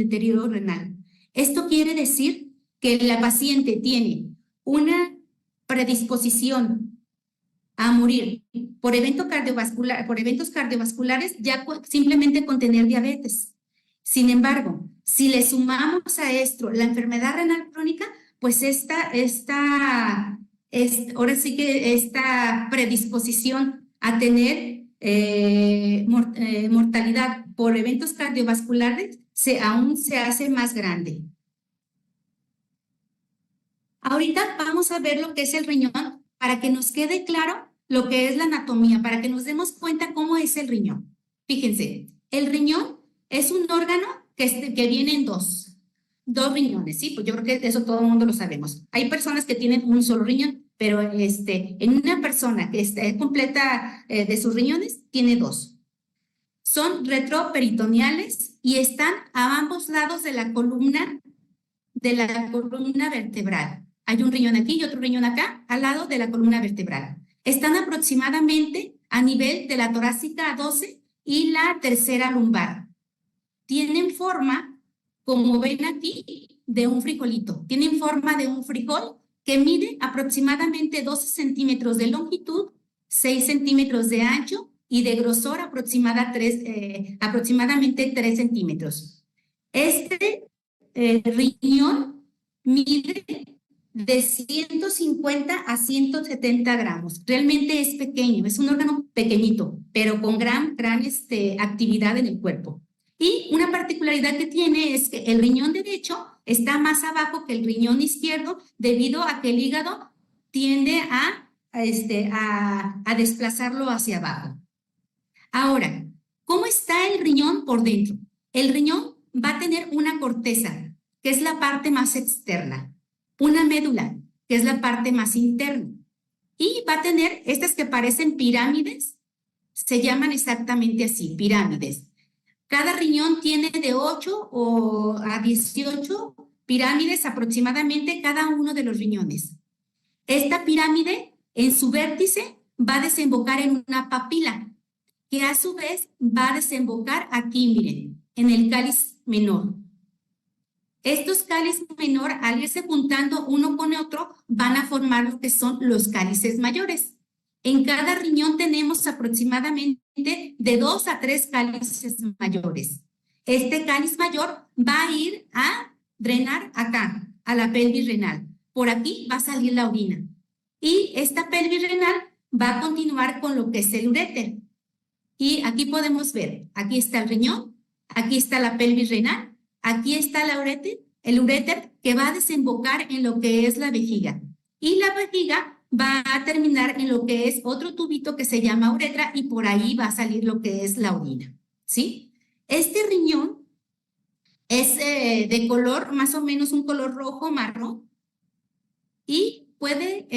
deterioro renal. Esto quiere decir que la paciente tiene una predisposición a morir por eventos cardiovasculares ya simplemente con tener diabetes. Sin embargo, si le sumamos a esto la enfermedad renal crónica, pues ahora sí que esta predisposición a tener mortalidad por eventos cardiovasculares aún se hace más grande. Ahorita vamos a ver lo que es el riñón para que nos quede claro lo que es la anatomía, para que nos demos cuenta cómo es el riñón. Fíjense, el riñón es un órgano que viene en dos riñones, ¿sí? Pues yo creo que eso todo el mundo lo sabemos. Hay personas que tienen un solo riñón, pero en una persona que está completa de sus riñones, tiene dos. Son retroperitoneales y están a ambos lados de la columna vertebral. Hay un riñón aquí y otro riñón acá, al lado de la columna vertebral. Están aproximadamente a nivel de la torácica 12 y la tercera lumbar. Tienen forma, como ven aquí, de un frijolito. Tienen forma de un frijol que mide aproximadamente 12 centímetros de longitud, 6 centímetros de ancho y de grosor aproximadamente 3 centímetros. Este riñón mide de 150 a 170 gramos. Realmente es pequeño, es un órgano pequeñito, pero con gran actividad en el cuerpo. Y una particularidad que tiene es que el riñón derecho está más abajo que el riñón izquierdo debido a que el hígado tiende a desplazarlo hacia abajo. Ahora, ¿cómo está el riñón por dentro? El riñón va a tener una corteza, que es la parte más externa, una médula, que es la parte más interna, y va a tener estas que parecen pirámides, se llaman exactamente así, pirámides. Cada riñón tiene de 8 a 18 pirámides aproximadamente cada uno de los riñones. Esta pirámide, en su vértice, va a desembocar en una papila, que a su vez va a desembocar aquí, miren, en el cáliz menor. Estos cálices menor, al irse juntando uno con otro, van a formar lo que son los cálices mayores. En cada riñón tenemos aproximadamente de 2 a 3 cálices mayores. Este cáliz mayor va a ir a drenar acá, a la pelvis renal. Por aquí va a salir la orina. Y esta pelvis renal va a continuar con lo que es el uréter. Y aquí podemos ver, aquí está el riñón, aquí está la pelvis renal, aquí está el uréter que va a desembocar en lo que es la vejiga. Y la vejiga va a terminar en lo que es otro tubito que se llama uretra y por ahí va a salir lo que es la orina, ¿sí? Este riñón es de color, más o menos un color rojo, marrón, y puede,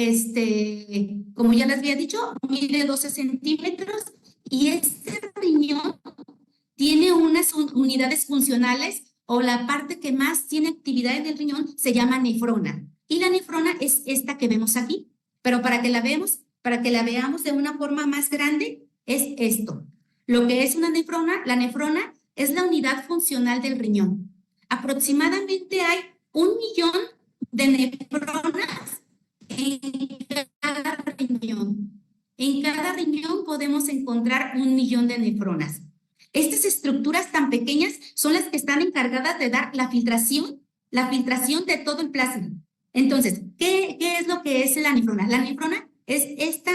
como ya les había dicho, mide 12 centímetros y este riñón tiene unas unidades funcionales o la parte que más tiene actividad en el riñón se llama nefrona. Y la nefrona es esta que vemos aquí. Pero para que la veamos de una forma más grande, es esto. Lo que es una nefrona, la nefrona es la unidad funcional del riñón. Aproximadamente hay 1 millón de nefronas en cada riñón. En cada riñón podemos encontrar 1 millón de nefronas. Estas estructuras tan pequeñas son las que están encargadas de dar la filtración de todo el plasma. Entonces, ¿qué es lo que es la nefrona? La nefrona es esta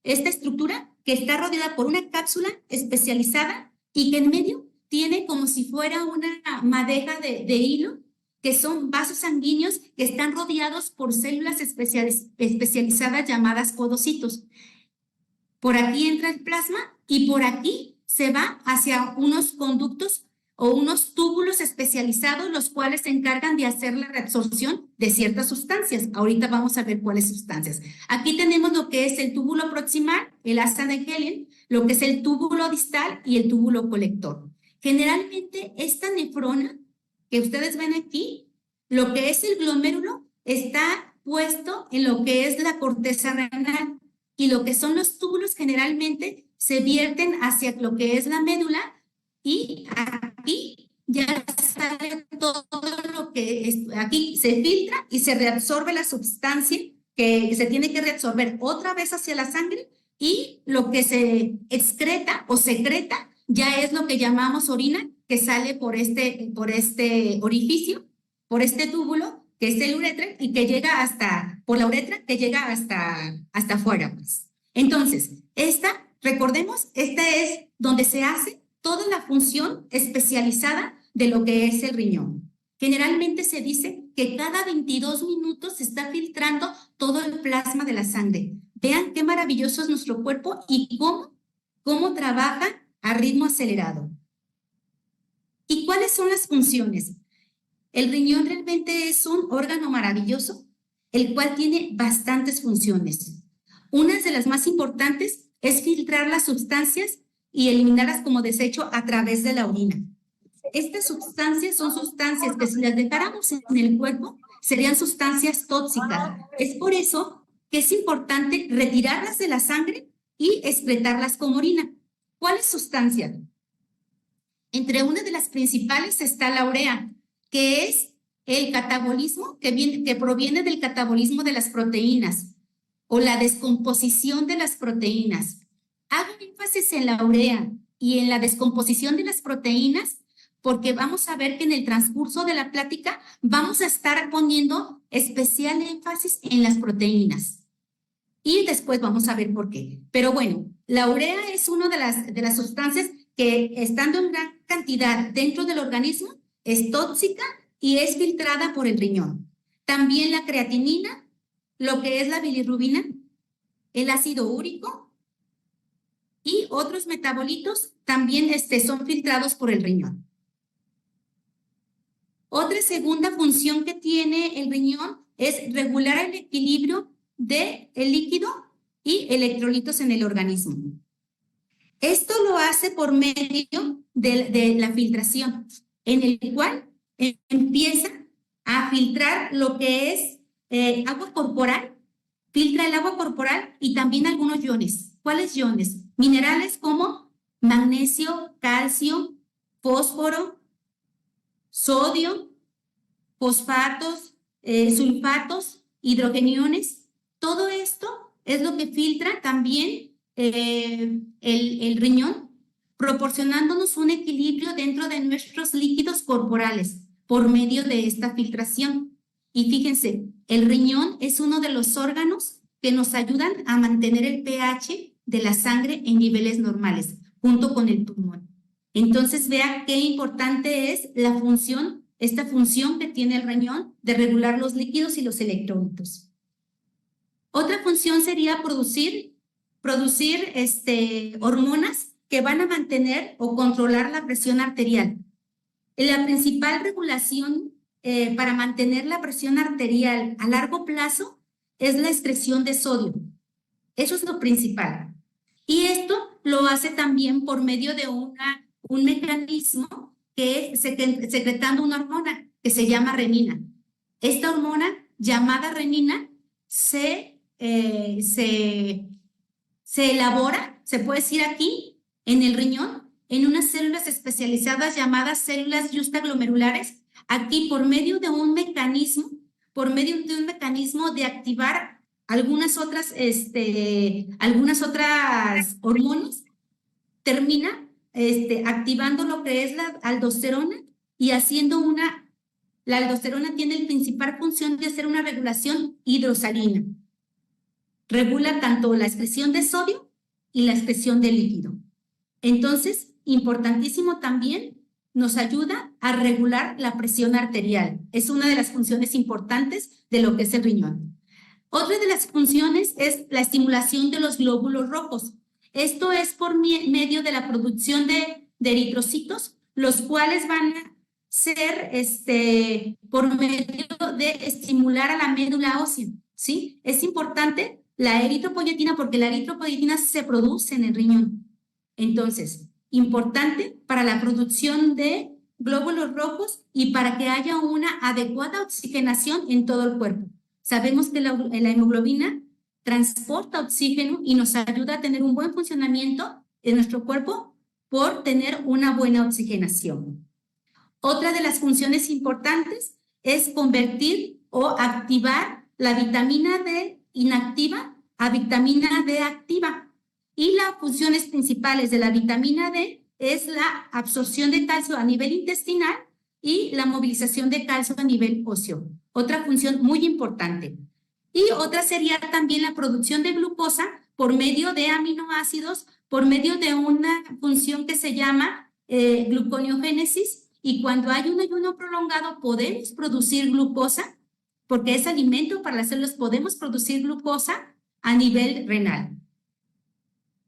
estructura que está rodeada por una cápsula especializada y que en medio tiene como si fuera una madeja de hilo, que son vasos sanguíneos que están rodeados por células especializadas llamadas podocitos. Por aquí entra el plasma y por aquí se va hacia unos conductos o unos túbulos especializados, los cuales se encargan de hacer la reabsorción de ciertas sustancias. Ahorita vamos a ver cuáles sustancias. Aquí tenemos lo que es el túbulo proximal, el asa de Helen, lo que es el túbulo distal y el túbulo colector. Generalmente esta nefrona que ustedes ven aquí, lo que es el glomérulo está puesto en lo que es la corteza renal y lo que son los túbulos generalmente se vierten hacia lo que es la médula y aquí ya sale todo lo que aquí se filtra y se reabsorbe la sustancia que se tiene que reabsorber otra vez hacia la sangre, y lo que se excreta o secreta ya es lo que llamamos orina, que sale por este orificio, por este túbulo, que es el uretra, y que llega por la uretra, que llega hasta afuera, pues. Entonces, recordemos, esta es donde se hace toda la función especializada de lo que es el riñón. Generalmente se dice que cada 22 minutos se está filtrando todo el plasma de la sangre. Vean qué maravilloso es nuestro cuerpo y cómo trabaja a ritmo acelerado. ¿Y cuáles son las funciones? El riñón realmente es un órgano maravilloso, el cual tiene bastantes funciones. Una de las más importantes es filtrar las sustancias y eliminarlas como desecho a través de la orina. Estas sustancias son sustancias que si las dejáramos en el cuerpo serían sustancias tóxicas. Es por eso que es importante retirarlas de la sangre y excretarlas como orina. ¿Cuáles sustancias? Entre una de las principales está la urea, que es el catabolismo que proviene del catabolismo de las proteínas o la descomposición de las proteínas. Hago énfasis en la urea y en la descomposición de las proteínas porque vamos a ver que en el transcurso de la plática vamos a estar poniendo especial énfasis en las proteínas. Y después vamos a ver por qué. Pero bueno, la urea es una de las sustancias que, estando en gran cantidad dentro del organismo, es tóxica y es filtrada por el riñón. También la creatinina, lo que es la bilirrubina, el ácido úrico y otros metabolitos también son filtrados por el riñón. Otra segunda función que tiene el riñón es regular el equilibrio del líquido y electrolitos en el organismo. Esto lo hace por medio de la filtración, en el cual empieza a filtrar lo que es agua corporal, filtra el agua corporal y también algunos iones. ¿Cuáles iones? Minerales como magnesio, calcio, fósforo, sodio, fosfatos, sulfatos, hidrogeniones. Todo esto es lo que filtra también el riñón, proporcionándonos un equilibrio dentro de nuestros líquidos corporales por medio de esta filtración. Y fíjense, el riñón es uno de los órganos que nos ayudan a mantener el pH de la sangre en niveles normales, junto con el pulmón. Entonces, vea qué importante es esta función que tiene el riñón de regular los líquidos y los electrolitos. Otra función sería producir hormonas que van a mantener o controlar la presión arterial. La principal regulación para mantener la presión arterial a largo plazo es la excreción de sodio. Eso es lo principal. Y esto lo hace también por medio de un mecanismo que es secretando una hormona que se llama renina. Esta hormona llamada renina se elabora, se puede decir aquí, en el riñón, en unas células especializadas llamadas células justaglomerulares, aquí por medio de un mecanismo de activar algunas otras hormonas, termina activando lo que es la aldosterona y haciendo la aldosterona tiene la principal función de hacer una regulación hidrosalina. Regula tanto la excreción de sodio y la excreción de líquido. Entonces, importantísimo también, nos ayuda a regular la presión arterial. Es una de las funciones importantes de lo que es el riñón. Otra de las funciones es la estimulación de los glóbulos rojos. Esto es por medio de la producción de eritrocitos, los cuales van a ser por medio de estimular a la médula ósea, ¿sí? Es importante la eritropoyetina porque la eritropoyetina se produce en el riñón. Entonces, importante para la producción de glóbulos rojos y para que haya una adecuada oxigenación en todo el cuerpo. Sabemos que la hemoglobina transporta oxígeno y nos ayuda a tener un buen funcionamiento en nuestro cuerpo por tener una buena oxigenación. Otra de las funciones importantes es convertir o activar la vitamina D inactiva a vitamina D activa. Y las funciones principales de la vitamina D es la absorción de calcio a nivel intestinal y la movilización de calcio a nivel óseo. Otra función muy importante. Y otra sería también la producción de glucosa por medio de aminoácidos, por medio de una función que se llama gluconeogénesis. Y cuando hay un ayuno prolongado podemos producir glucosa, porque es alimento para las células, podemos producir glucosa a nivel renal.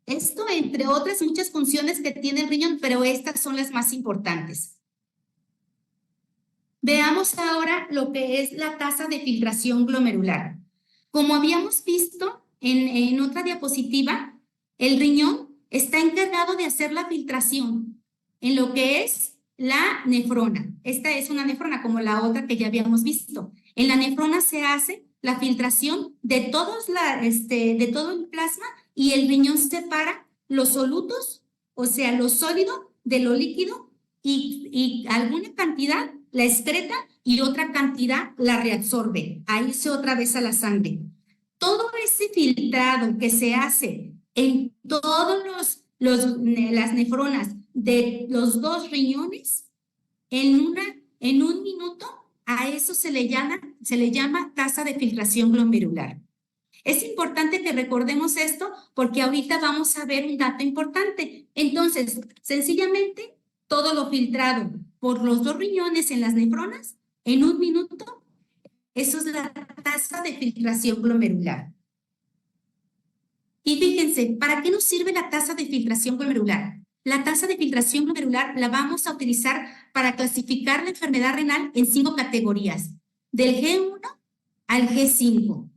Esto entre otras muchas funciones que tiene el riñón, pero estas son las más importantes. Veamos ahora lo que es la tasa de filtración glomerular. Como habíamos visto en otra diapositiva, el riñón está encargado de hacer la filtración en lo que es la nefrona. Esta es una nefrona como la otra que ya habíamos visto. En la nefrona se hace la filtración de todo el plasma y el riñón separa los solutos, o sea, lo sólido de lo líquido y alguna cantidad la excreta y otra cantidad la reabsorbe. Ahí se otra vez a la sangre. Todo ese filtrado que se hace en todas las nefronas de los dos riñones, en un minuto, a eso se le llama tasa de filtración glomerular. Es importante que recordemos esto porque ahorita vamos a ver un dato importante. Entonces, sencillamente, todo lo filtrado por los dos riñones en las nefronas, en un minuto, eso es la tasa de filtración glomerular. Y fíjense, ¿para qué nos sirve la tasa de filtración glomerular? La tasa de filtración glomerular la vamos a utilizar para clasificar la enfermedad renal en 5 categorías, del G1 al G5.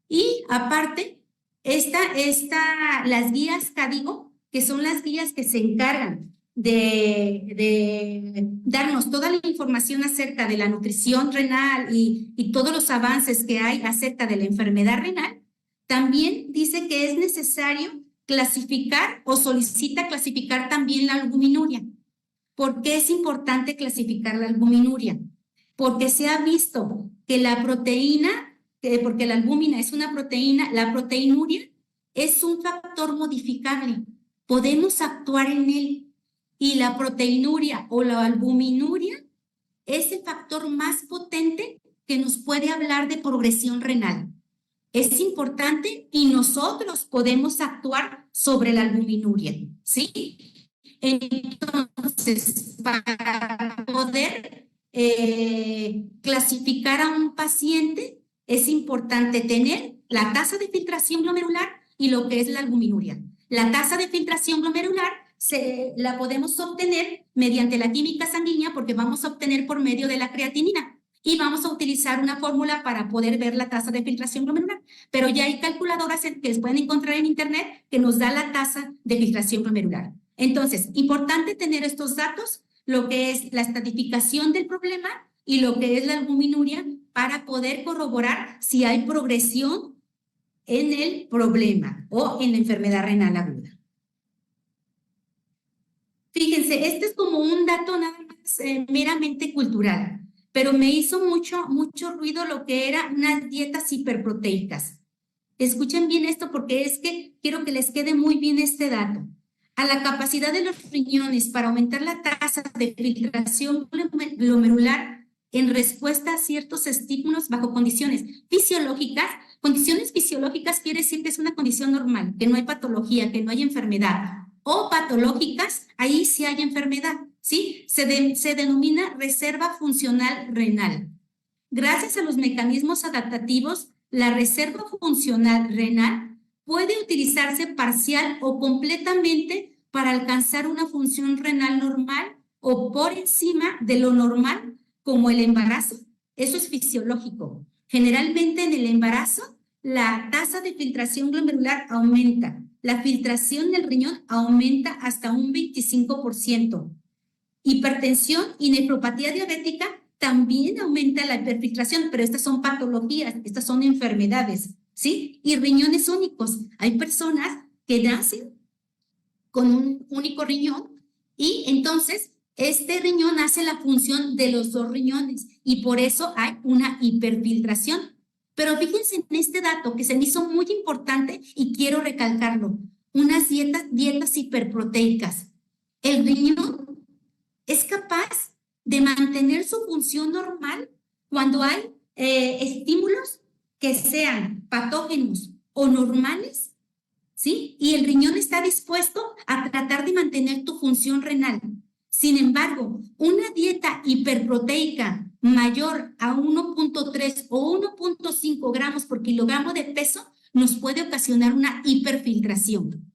Y aparte, las guías CADIGO, que son las guías que se encargan de darnos toda la información acerca de la nutrición renal y todos los avances que hay acerca de la enfermedad renal, también dice que es necesario clasificar o solicita clasificar también la albuminuria. ¿Por qué es importante clasificar la albuminuria? Porque se ha visto que la proteína, porque la albúmina es una proteína, la proteinuria es un factor modificable. Podemos actuar en él. Y la proteinuria o la albuminuria es el factor más potente que nos puede hablar de progresión renal. Es importante y nosotros podemos actuar sobre la albuminuria, ¿sí? Entonces, para poder clasificar a un paciente, es importante tener la tasa de filtración glomerular y lo que es la albuminuria. La tasa de filtración glomerular la podemos obtener mediante la química sanguínea porque vamos a obtener por medio de la creatinina y vamos a utilizar una fórmula para poder ver la tasa de filtración glomerular. Pero ya hay calculadoras que les pueden encontrar en internet que nos da la tasa de filtración glomerular. Entonces, importante tener estos datos, lo que es la estratificación del problema y lo que es la albuminuria para poder corroborar si hay progresión en el problema o en la enfermedad renal aguda. Fíjense, este es como un dato nada más meramente cultural, pero me hizo mucho ruido lo que eran unas dietas hiperproteicas. Escuchen bien esto porque es que quiero que les quede muy bien este dato. A la capacidad de los riñones para aumentar la tasa de filtración glomerular en respuesta a ciertos estímulos bajo condiciones fisiológicas. Condiciones fisiológicas quiere decir que es una condición normal, que no hay patología, que no hay enfermedad. O patológicas, ahí sí hay enfermedad, ¿sí? Se denomina reserva funcional renal. Gracias a los mecanismos adaptativos, la reserva funcional renal puede utilizarse parcial o completamente para alcanzar una función renal normal o por encima de lo normal, como el embarazo. Eso es fisiológico. Generalmente en el embarazo, la tasa de filtración glomerular aumenta. La filtración del riñón aumenta hasta un 25%. Hipertensión y nefropatía diabética también aumenta la hiperfiltración, pero estas son patologías, estas son enfermedades, ¿sí? Y riñones únicos. Hay personas que nacen con un único riñón y entonces este riñón hace la función de los dos riñones y por eso hay una hiperfiltración. Pero fíjense en este dato que se me hizo muy importante y quiero recalcarlo. Unas dietas hiperproteicas. El riñón es capaz de mantener su función normal cuando hay estímulos que sean patógenos o normales, ¿sí? Y el riñón está dispuesto a tratar de mantener tu función renal. Sin embargo, una dieta hiperproteica mayor a 1.3 o 1.5 gramos por kilogramo de peso nos puede ocasionar una hiperfiltración.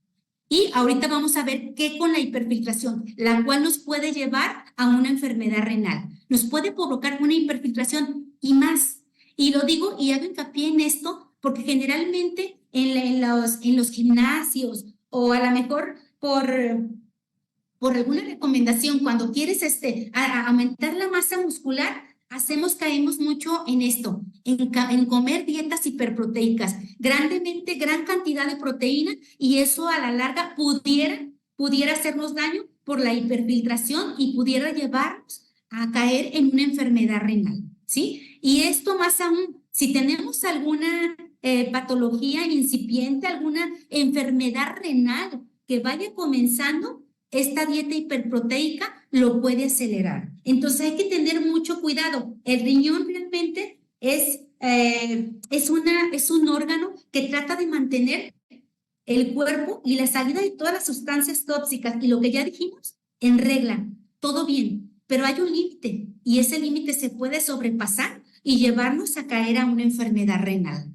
Y ahorita vamos a ver qué con la hiperfiltración, la cual nos puede llevar a una enfermedad renal. Nos puede provocar una hiperfiltración y más. Y lo digo y hago hincapié en esto porque generalmente en los gimnasios o a lo mejor por alguna recomendación, cuando quieres aumentar la masa muscular, caemos mucho en esto, en comer dietas hiperproteicas, gran cantidad de proteína, y eso a la larga pudiera hacernos daño por la hiperfiltración y pudiera llevarnos a caer en una enfermedad renal, ¿sí? Y esto más aún, si tenemos alguna patología incipiente, alguna enfermedad renal que vaya comenzando, esta dieta hiperproteica lo puede acelerar. Entonces hay que tener mucho cuidado. El riñón realmente es un órgano que trata de mantener el cuerpo y la salida de todas las sustancias tóxicas y lo que ya dijimos en regla, todo bien, pero hay un límite y ese límite se puede sobrepasar y llevarnos a caer a una enfermedad renal.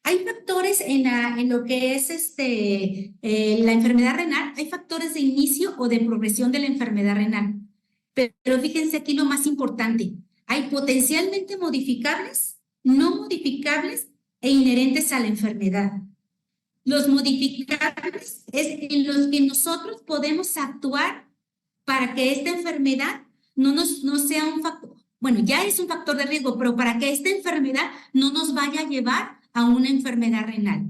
Hay factores en lo que es la enfermedad renal, hay factores de inicio o de progresión de la enfermedad renal. Pero fíjense aquí lo más importante, hay potencialmente modificables, no modificables e inherentes a la enfermedad. Los modificables es en los que nosotros podemos actuar para que esta enfermedad no sea un factor, bueno, ya es un factor de riesgo, pero para que esta enfermedad no nos vaya a llevar a una enfermedad renal.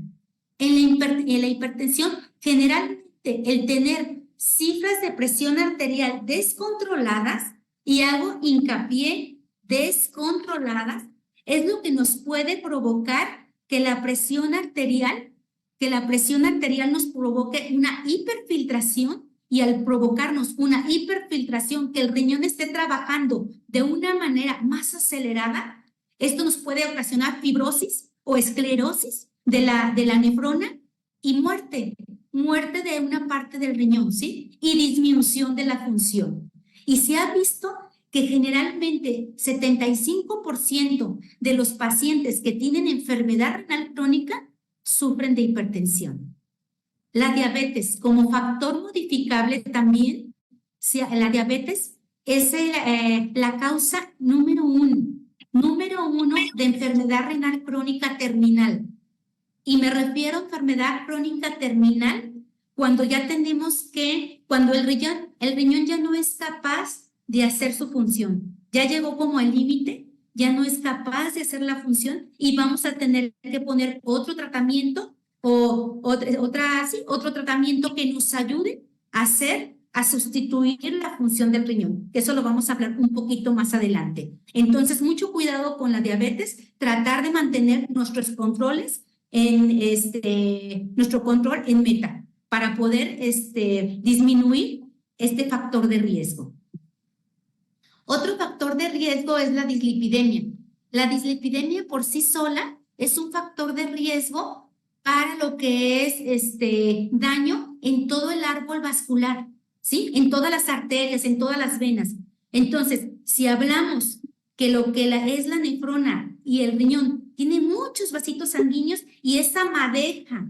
En la hipertensión, generalmente el tener cifras de presión arterial descontroladas, y hago hincapié, descontroladas, es lo que nos puede provocar que la presión arterial nos provoque una hiperfiltración, y al provocarnos una hiperfiltración, que el riñón esté trabajando de una manera más acelerada, esto nos puede ocasionar fibrosis o esclerosis de la nefrona y muerte de una parte del riñón, ¿sí? Y disminución de la función. Y se ha visto que generalmente 75% de los pacientes que tienen enfermedad renal crónica sufren de hipertensión. La diabetes como factor modificable también, la diabetes es la causa número uno de enfermedad renal crónica terminal. Y me refiero a enfermedad crónica terminal cuando ya tenemos cuando el riñón ya no es capaz de hacer su función, ya llegó como al límite, ya no es capaz de hacer la función y vamos a tener que poner otro tratamiento o otro tratamiento que nos ayude a sustituir la función del riñón. Eso lo vamos a hablar un poquito más adelante. Entonces, mucho cuidado con la diabetes, tratar de mantener nuestros controles nuestro control en meta para poder disminuir este factor de riesgo. Otro factor de riesgo es la dislipidemia. La dislipidemia por sí sola es un factor de riesgo para lo que es daño en todo el árbol vascular, ¿sí? En todas las arterias, en todas las venas. Entonces, si hablamos que lo que es la nefrona y el riñón tiene muchos vasitos sanguíneos, y esa madeja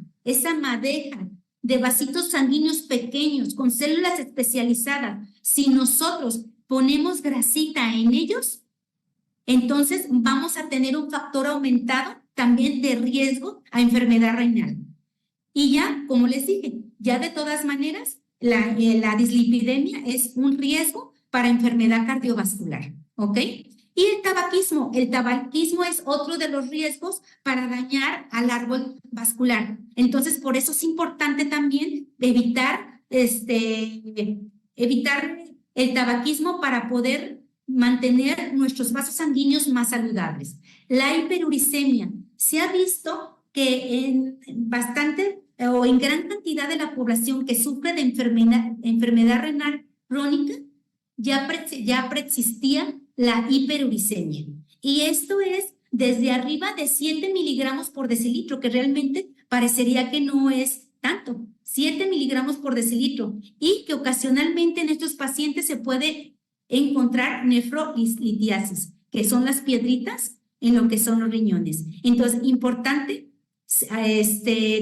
de vasitos sanguíneos pequeños con células especializadas, si nosotros ponemos grasita en ellos, entonces vamos a tener un factor aumentado también de riesgo a enfermedad renal. Y ya, como les dije, ya de todas maneras, la dislipidemia es un riesgo para enfermedad cardiovascular, ¿ok? Y el tabaquismo es otro de los riesgos para dañar al árbol vascular. Entonces, por eso es importante también evitar el tabaquismo para poder mantener nuestros vasos sanguíneos más saludables. La hiperuricemia. Se ha visto que en bastante o en gran cantidad de la población que sufre de enfermedad renal crónica, ya preexistía la hiperuricemia. Y esto es desde arriba de 7 miligramos por decilitro, que realmente parecería que no es tanto, 7 miligramos por decilitro, y que ocasionalmente en estos pacientes se puede encontrar nefrolitiasis, que son las piedritas en lo que son los riñones. Entonces, importante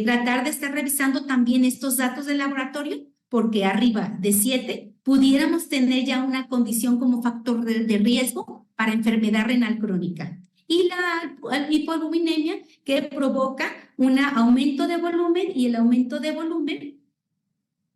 tratar de estar revisando también estos datos del laboratorio, porque arriba de 7 pudiéramos tener ya una condición como factor de riesgo para enfermedad renal crónica. Y la hipovoluminemia, que provoca un aumento de volumen, y el aumento de volumen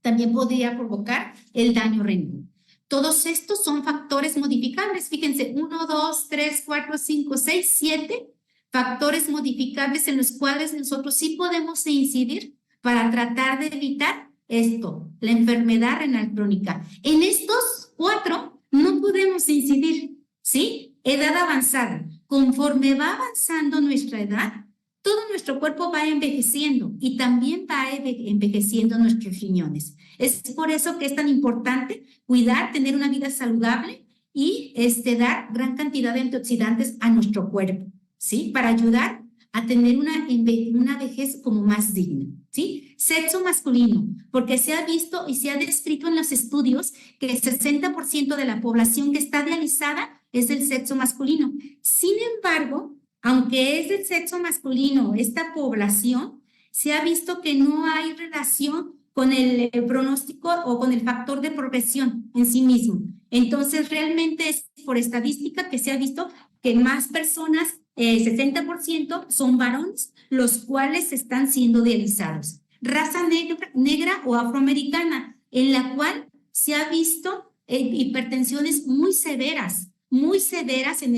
también podría provocar el daño renal. Todos estos son factores modificables. Fíjense, 1, 2, 3, 4, 5, 6, 7 factores modificables en los cuales nosotros sí podemos incidir para tratar de evitar esto, la enfermedad renal crónica. En estos 4 no podemos incidir, ¿sí? Edad avanzada. Conforme va avanzando nuestra edad, todo nuestro cuerpo va envejeciendo y también va envejeciendo nuestros riñones. Es por eso que es tan importante cuidar, tener una vida saludable y dar gran cantidad de antioxidantes a nuestro cuerpo, ¿sí? Para ayudar a tener una vejez como más digna, ¿sí? Sexo masculino, porque se ha visto y se ha descrito en los estudios que el 60% de la población que está dializada es del sexo masculino. Sin embargo, aunque es del sexo masculino esta población, se ha visto que no hay relación con el pronóstico o con el factor de progresión en sí mismo. Entonces, realmente es por estadística que se ha visto que más personas, 60%, son varones, los cuales están siendo dializados. Raza negra o afroamericana, en la cual se ha visto hipertensiones muy severas en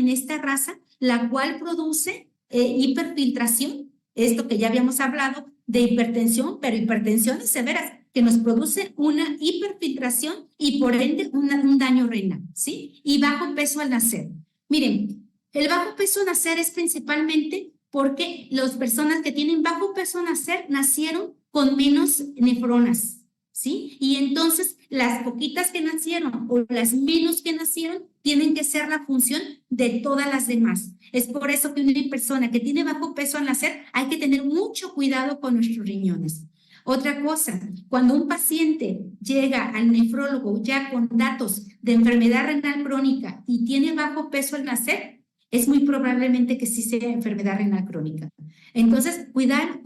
esta raza, la cual produce hiperfiltración, esto que ya habíamos hablado de hipertensión, pero hipertensiones severas, que nos produce una hiperfiltración y por ende un daño renal, ¿sí? Y bajo peso al nacer. Miren, el bajo peso al nacer es principalmente porque las personas que tienen bajo peso al nacer nacieron con menos nefronas, ¿sí? Y entonces las poquitas que nacieron o las menos que nacieron tienen que ser la función de todas las demás. Es por eso que una persona que tiene bajo peso al nacer hay que tener mucho cuidado con nuestros riñones. Otra cosa, cuando un paciente llega al nefrólogo ya con datos de enfermedad renal crónica y tiene bajo peso al nacer, es muy probablemente que sí sea enfermedad renal crónica. Entonces, cuidemos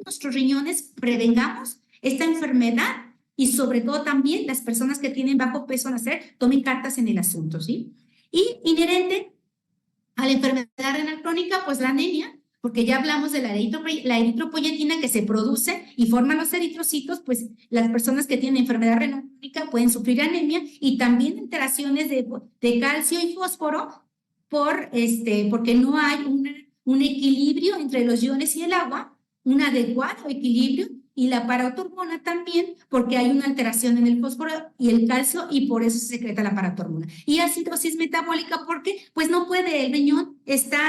nuestros riñones, prevengamos esta enfermedad y sobre todo también las personas que tienen bajo peso al nacer tomen cartas en el asunto, ¿sí? Y inherente a la enfermedad renal crónica, pues la anemia, porque ya hablamos de la eritropoyetina que se produce y forma los eritrocitos, pues las personas que tienen enfermedad renal crónica pueden sufrir anemia y también alteraciones de calcio y fósforo porque no hay un equilibrio entre los iones y el agua, un adecuado equilibrio, y la paratormona también, porque hay una alteración en el fósforo y el calcio y por eso se secreta la paratormona. Y acidosis metabólica porque pues no puede, el riñón está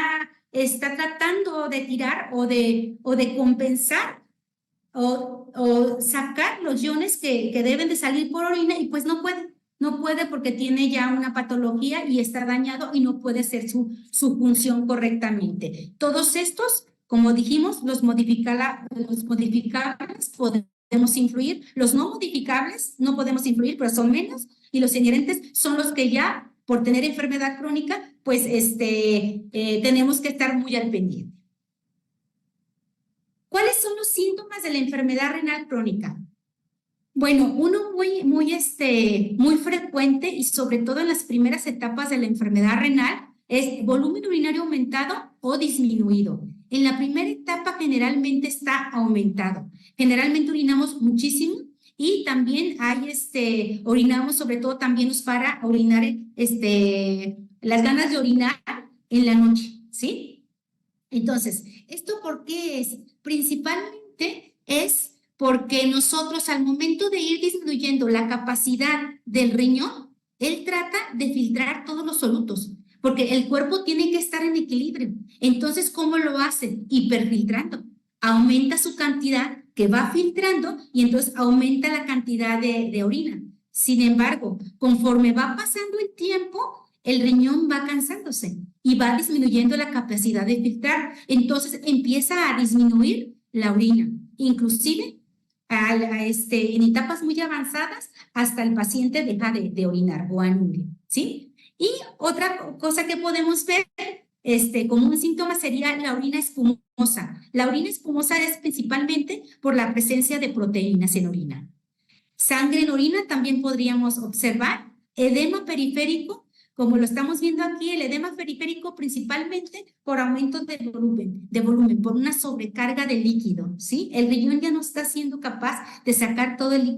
tratando de tirar o de compensar o sacar los iones que deben de salir por orina y pues no puede porque tiene ya una patología y está dañado y no puede hacer su función correctamente. Todos estos, como dijimos, los modificables podemos influir, los no modificables no podemos influir, pero son menos, y los inherentes son los que ya, por tener enfermedad crónica, pues tenemos que estar muy al pendiente. ¿Cuáles son los síntomas de la enfermedad renal crónica? Bueno, uno muy frecuente y sobre todo en las primeras etapas de la enfermedad renal es volumen urinario aumentado o disminuido. En la primera etapa generalmente está aumentado. Generalmente urinamos muchísimo y también orinamos, sobre todo también nos para orinar, las ganas de orinar en la noche, ¿sí? Entonces, ¿esto por qué es? Principalmente es porque nosotros al momento de ir disminuyendo la capacidad del riñón, él trata de filtrar todos los solutos, porque el cuerpo tiene que estar en equilibrio. Entonces, ¿cómo lo hace? Hiperfiltrando. Aumenta su cantidad que va filtrando y entonces aumenta la cantidad de orina. Sin embargo, conforme va pasando el tiempo, el riñón va cansándose y va disminuyendo la capacidad de filtrar. Entonces empieza a disminuir la orina, inclusive en etapas muy avanzadas hasta el paciente deja de orinar o anuria, ¿sí? Y otra cosa que podemos ver como un síntoma sería la orina espumosa. La orina espumosa es principalmente por la presencia de proteínas en orina. Sangre en orina también podríamos observar. Edema periférico, como lo estamos viendo aquí, el edema periférico principalmente por aumento de volumen, por una sobrecarga de líquido, ¿sí? El riñón ya no está siendo capaz de sacar todo el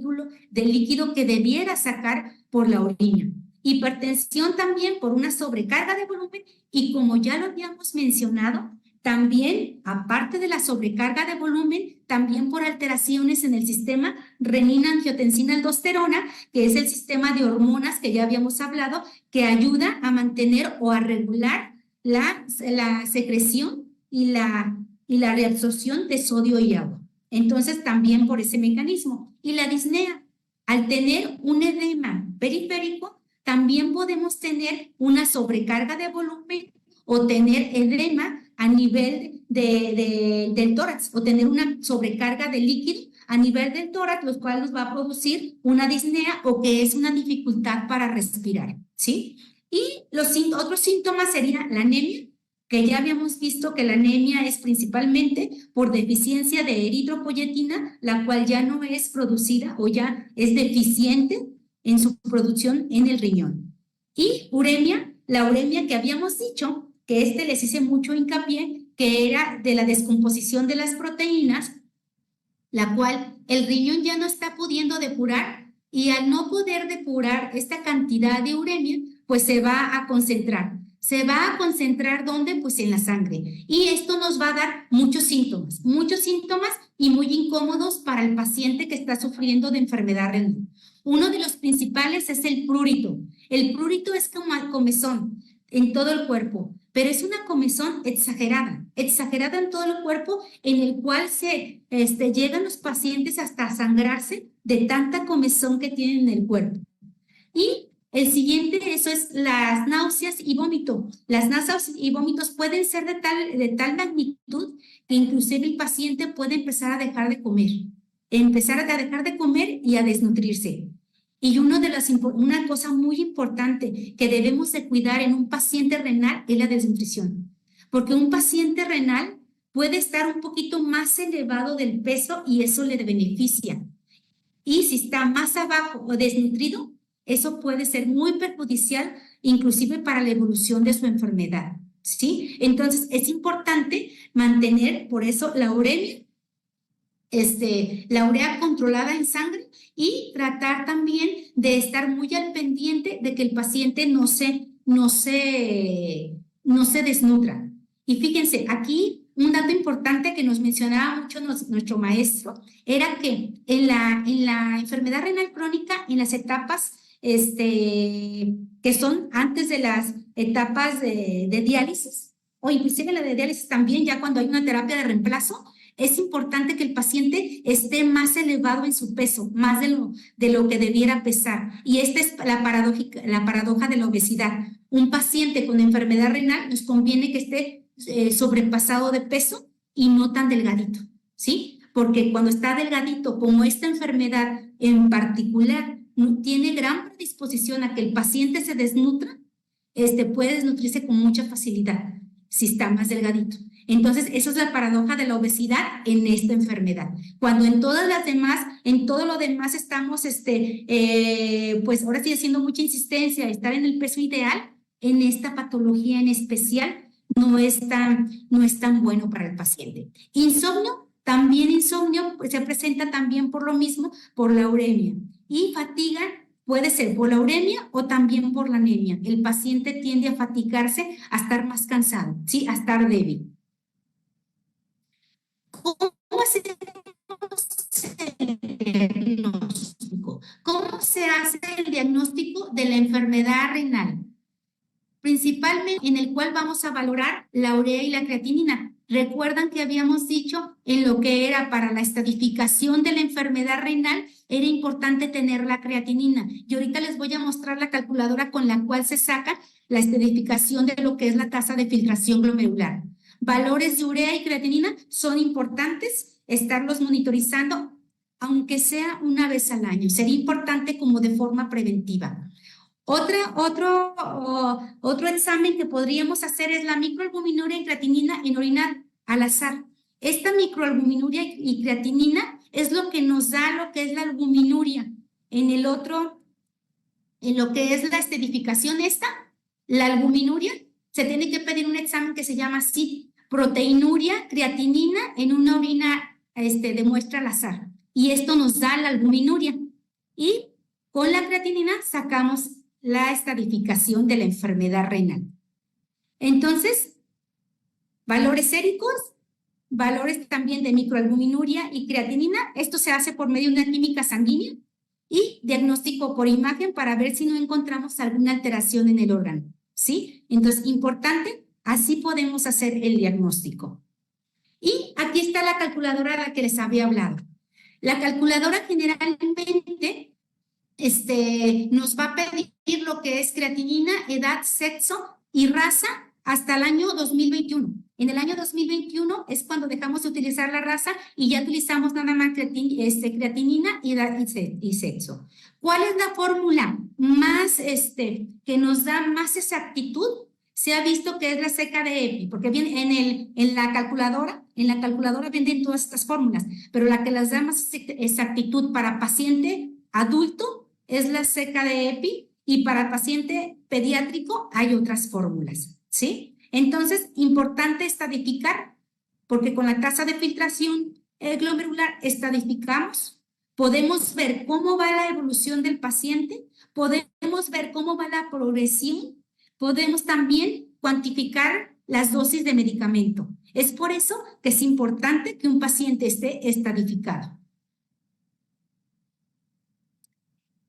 líquido que debiera sacar por la orina. Hipertensión también por una sobrecarga de volumen y como ya lo habíamos mencionado, también, aparte de la sobrecarga de volumen, también por alteraciones en el sistema renina-angiotensina-aldosterona, que es el sistema de hormonas que ya habíamos hablado, que ayuda a mantener o a regular la secreción y la reabsorción de sodio y agua. Entonces, también por ese mecanismo. Y la disnea, al tener un edema periférico, también podemos tener una sobrecarga de volumen o tener edema a nivel del tórax o tener una sobrecarga de líquido a nivel del tórax, lo cual nos va a producir una disnea o que es una dificultad para respirar, ¿sí? Y los otros síntomas serían la anemia, que ya habíamos visto que la anemia es principalmente por deficiencia de eritropoyetina, la cual ya no es producida o ya es deficiente en su producción en el riñón. Y uremia, la uremia que habíamos dicho, que les hice mucho hincapié, que era de la descomposición de las proteínas, la cual el riñón ya no está pudiendo depurar y al no poder depurar esta cantidad de uremia, pues se va a concentrar. ¿Se va a concentrar dónde? Pues en la sangre. Y esto nos va a dar muchos síntomas y muy incómodos para el paciente que está sufriendo de enfermedad renal. Uno de los principales es el prurito. El prurito es como comezón en todo el cuerpo, pero es una comezón exagerada en todo el cuerpo, en el cual llegan los pacientes hasta sangrarse de tanta comezón que tienen en el cuerpo. Y el siguiente, eso es las náuseas y vómito. Las náuseas y vómitos pueden ser de tal magnitud que inclusive el paciente puede empezar a dejar de comer y a desnutrirse. Y una cosa muy importante que debemos de cuidar en un paciente renal es la desnutrición, porque un paciente renal puede estar un poquito más elevado del peso y eso le beneficia. Y si está más abajo o desnutrido, eso puede ser muy perjudicial, inclusive para la evolución de su enfermedad, ¿sí? Entonces, es importante mantener, por eso, la urea controlada en sangre y tratar también de estar muy al pendiente de que el paciente no se desnutra. Y fíjense, aquí un dato importante que nos mencionaba mucho nuestro maestro era que en la enfermedad renal crónica, en las etapas que son antes de las etapas de diálisis, o inclusive la de diálisis también, ya cuando hay una terapia de reemplazo, es importante que el paciente esté más elevado en su peso, más de lo que debiera pesar. Y esta es la paradoja de la obesidad. Un paciente con enfermedad renal nos conviene que esté sobrepasado de peso y no tan delgadito, ¿sí? Porque cuando está delgadito, como esta enfermedad en particular tiene gran predisposición a que el paciente se desnutra, puede desnutrirse con mucha facilidad si está más delgadito. Entonces, eso es la paradoja de la obesidad en esta enfermedad. Cuando en todo lo demás estamos, pues ahora sí haciendo mucha insistencia, estar en el peso ideal, en esta patología en especial no es tan bueno para el paciente. Insomnio pues, se presenta también por lo mismo, por la uremia. Y fatiga puede ser por la uremia o también por la anemia. El paciente tiende a fatigarse, a estar más cansado, ¿sí? A estar débil. ¿Cómo hacemos diagnóstico. ¿Cómo se hace el diagnóstico de la enfermedad renal? Principalmente en el cual vamos a valorar la urea y la creatinina. Recuerdan que habíamos dicho en lo que era para la estadificación de la enfermedad renal, era importante tener la creatinina. Y ahorita les voy a mostrar la calculadora con la cual se saca la estadificación de lo que es la tasa de filtración glomerular. Valores de urea y creatinina son importantes estarlos monitorizando, aunque sea una vez al año. Sería importante como de forma preventiva. Otro examen que podríamos hacer es la microalbuminuria y creatinina en orina al azar. Esta microalbuminuria y creatinina es lo que nos da lo que es la albuminuria. En lo que es la estadificación la albuminuria, se tiene que pedir un examen que se llama CIT, proteinuria, creatinina en una orina de muestra al azar. Y esto nos da la albuminuria. Y con la creatinina sacamos la estadificación de la enfermedad renal. Entonces, valores séricos, valores también de microalbuminuria y creatinina, esto se hace por medio de una química sanguínea y diagnóstico por imagen para ver si no encontramos alguna alteración en el órgano, ¿sí? Entonces, importante, así podemos hacer el diagnóstico. Y aquí está la calculadora de la que les había hablado. La calculadora generalmente nos va a pedir lo que es creatinina, edad, sexo y raza hasta el año 2021. En el año 2021 es cuando dejamos de utilizar la raza y ya utilizamos nada más creatinina, edad y sexo. ¿Cuál es la fórmula más, que nos da más exactitud? Se ha visto que es la seca de EPI, porque viene en la calculadora vienen todas estas fórmulas, pero la que las da más exactitud para paciente adulto es la seca de EPI y para paciente pediátrico hay otras fórmulas, ¿sí? Entonces, importante estadificar, porque con la tasa de filtración glomerular estadificamos, podemos ver cómo va la evolución del paciente, podemos ver cómo va la progresión, podemos también cuantificar las dosis de medicamento. Es por eso que es importante que un paciente esté estadificado.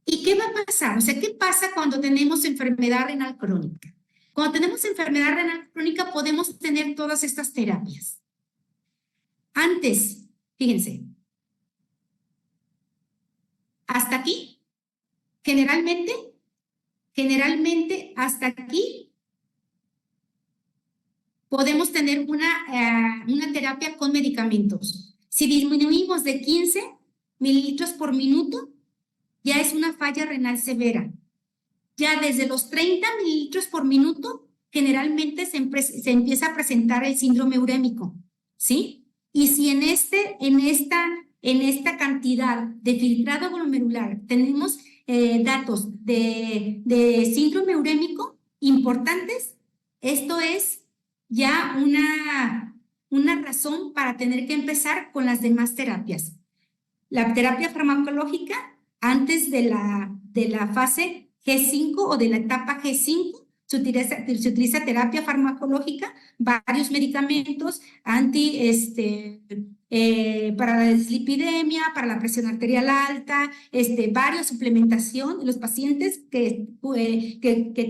¿Y qué va a pasar? O sea, ¿qué pasa cuando tenemos enfermedad renal crónica? Cuando tenemos enfermedad renal crónica podemos tener todas estas terapias. Antes, fíjense, hasta aquí, generalmente hasta aquí podemos tener una terapia con medicamentos. Si disminuimos de 15 mililitros por minuto, ya es una falla renal severa. Ya desde los 30 mililitros por minuto, generalmente se empieza a presentar el síndrome urémico, ¿sí? Y si en esta cantidad de filtrado glomerular tenemos datos de síndrome urémico importantes, esto es ya una razón para tener que empezar con las demás terapias. La terapia farmacológica, antes de la fase G5 o de la etapa G5, se utiliza terapia farmacológica, varios medicamentos para la dislipidemia, para la presión arterial alta, varios suplementación. Los pacientes que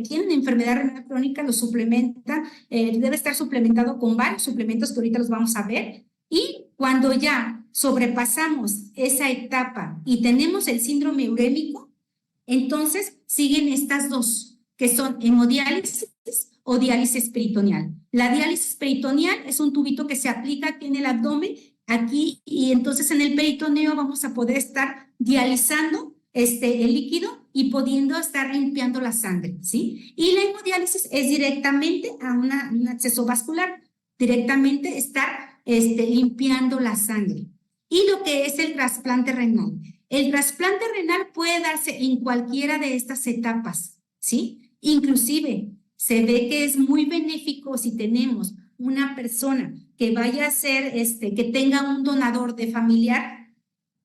tienen enfermedad renal crónica los suplementan, debe estar suplementado con varios suplementos que ahorita los vamos a ver. Y cuando ya sobrepasamos esa etapa y tenemos el síndrome urémico, entonces siguen estas dos, que son hemodiálisis o diálisis peritoneal. La diálisis peritoneal es un tubito que se aplica aquí en el abdomen, aquí, y entonces en el peritoneo vamos a poder estar dializando el líquido y pudiendo estar limpiando la sangre, ¿sí? Y la hemodiálisis es directamente a un acceso vascular, directamente estar limpiando la sangre. Y lo que es el trasplante renal. El trasplante renal puede darse en cualquiera de estas etapas, ¿sí? Inclusive se ve que es muy benéfico si tenemos una persona que vaya a ser, que tenga un donador de familiar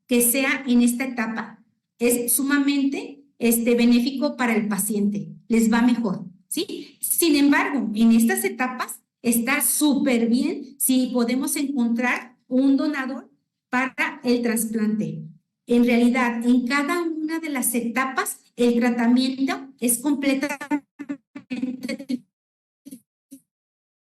que sea en esta etapa. Es sumamente benéfico para el paciente, les va mejor, ¿sí? Sin embargo, en estas etapas está súper bien si podemos encontrar un donador para el trasplante. En realidad, en cada una de las etapas, el tratamiento es completamente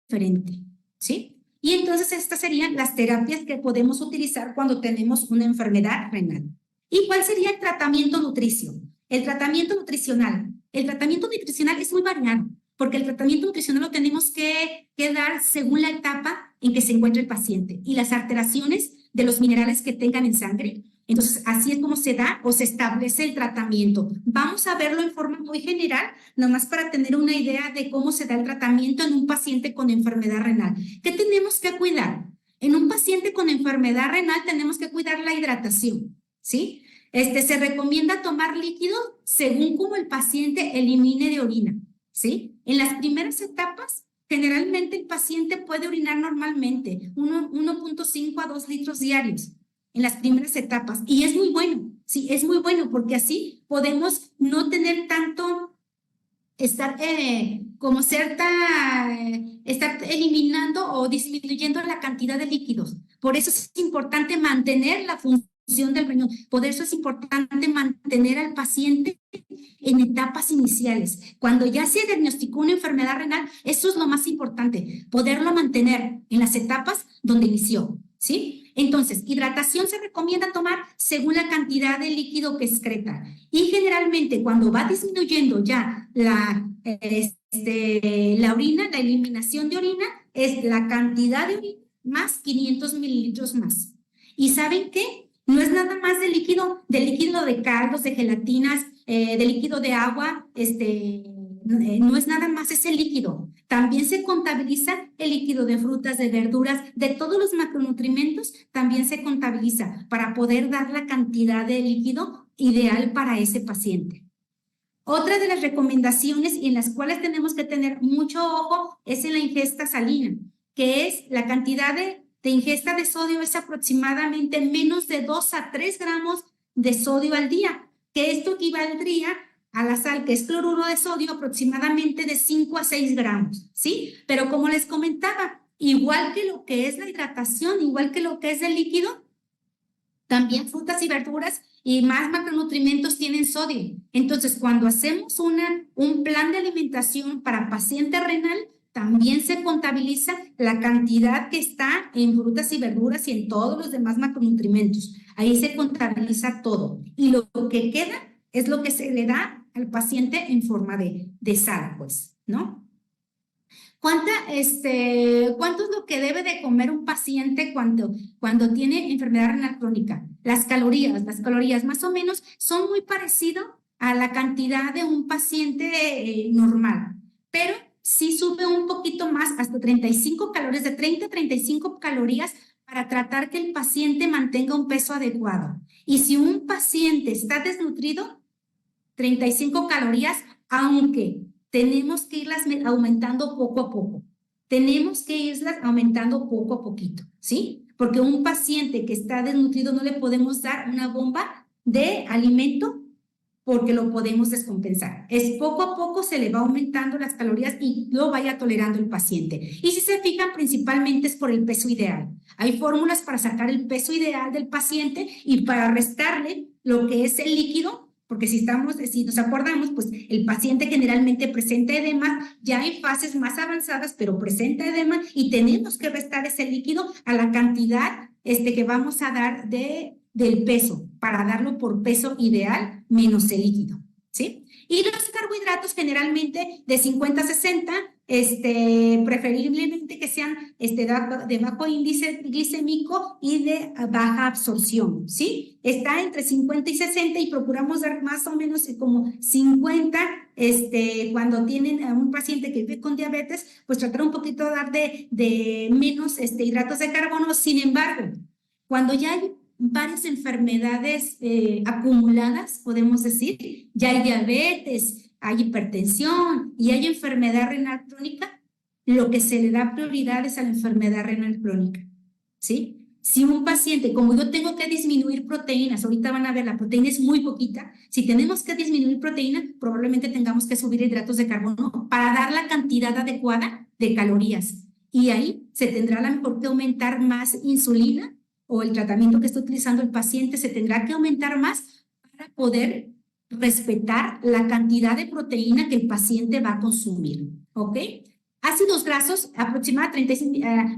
diferente, ¿sí? Y entonces estas serían las terapias que podemos utilizar cuando tenemos una enfermedad renal. ¿Y cuál sería el tratamiento nutricio? El tratamiento nutricional. El tratamiento nutricional es muy variado, porque el tratamiento nutricional lo tenemos que dar según la etapa en que se encuentra el paciente y las alteraciones de los minerales que tengan en sangre. Entonces, así es como se da o se establece el tratamiento. Vamos a verlo en forma muy general, nomás para tener una idea de cómo se da el tratamiento en un paciente con enfermedad renal. ¿Qué tenemos que cuidar? En un paciente con enfermedad renal tenemos que cuidar la hidratación, ¿sí? Se recomienda tomar líquido según como el paciente elimine de orina, ¿sí? En las primeras etapas, generalmente el paciente puede orinar normalmente, 1.5 a 2 litros diarios en las primeras etapas. Y es muy bueno, sí, es muy bueno porque así podemos no tener tanto, estar estar eliminando o disminuyendo la cantidad de líquidos. Por eso es importante mantener la función del riñón. Por eso es importante mantener al paciente en etapas iniciales. Cuando ya se diagnosticó una enfermedad renal, eso es lo más importante, poderlo mantener en las etapas donde inició, ¿sí? Entonces, hidratación se recomienda tomar según la cantidad de líquido que excreta. Y generalmente cuando va disminuyendo ya la orina, la eliminación de orina, es la cantidad de orina más 500 mililitros más. ¿Y saben qué? No es nada más de líquido de caldos, de gelatinas, de líquido de agua, no es nada más ese líquido. También se contabiliza el líquido de frutas, de verduras, de todos los macronutrientes, también se contabiliza para poder dar la cantidad de líquido ideal para ese paciente. Otra de las recomendaciones y en las cuales tenemos que tener mucho ojo es en la ingesta salina, que es la cantidad de ingesta de sodio es aproximadamente menos de 2 a 3 gramos de sodio al día, que esto equivaldría a la sal, que es cloruro de sodio, aproximadamente de 5 a 6 gramos, ¿sí? Pero como les comentaba, igual que lo que es la hidratación, igual que lo que es el líquido, también frutas y verduras y más macronutrientes tienen sodio. Entonces, cuando hacemos un plan de alimentación para paciente renal, también se contabiliza la cantidad que está en frutas y verduras y en todos los demás macronutrientes. Ahí se contabiliza todo. Y lo que queda es lo que se le da al paciente en forma de sal, pues, ¿no? ¿Cuánto es lo que debe de comer un paciente cuando tiene enfermedad renal crónica? Las calorías más o menos son muy parecidas a la cantidad de un paciente normal, pero sí sube un poquito más, hasta 35 calorías, de 30 a 35 calorías para tratar que el paciente mantenga un peso adecuado. Y si un paciente está desnutrido, 35 calorías, aunque tenemos que irlas aumentando poco a poco. Tenemos que irlas aumentando poco a poquito, ¿sí? Porque un paciente que está desnutrido no le podemos dar una bomba de alimento porque lo podemos descompensar. Es poco a poco se le va aumentando las calorías y lo vaya tolerando el paciente. Y si se fijan, principalmente es por el peso ideal. Hay fórmulas para sacar el peso ideal del paciente y para restarle lo que es el líquido, porque si nos acordamos, pues el paciente generalmente presenta edema, ya hay fases más avanzadas, pero presenta edema y tenemos que restar ese líquido a la cantidad que vamos a dar del peso, para darlo por peso ideal menos el líquido, ¿sí? Y los carbohidratos generalmente de 50 a 60, preferiblemente que sean de bajo índice glicémico y de baja absorción, ¿sí? Está entre 50 y 60 y procuramos dar más o menos como 50, cuando tienen a un paciente que vive con diabetes, pues tratar un poquito de dar de menos hidratos de carbono. Sin embargo, cuando ya hay varias enfermedades acumuladas, podemos decir, ya hay diabetes, hay hipertensión y hay enfermedad renal crónica, lo que se le da prioridad es a la enfermedad renal crónica, ¿sí? Si un paciente, como yo tengo que disminuir proteínas, ahorita van a ver, la proteína es muy poquita, si tenemos que disminuir proteína, probablemente tengamos que subir hidratos de carbono para dar la cantidad adecuada de calorías. Y ahí se tendrá a lo mejor que aumentar más insulina o el tratamiento que está utilizando el paciente se tendrá que aumentar más para poder respetar la cantidad de proteína que el paciente va a consumir, ¿ok? Ácidos grasos, aproximadamente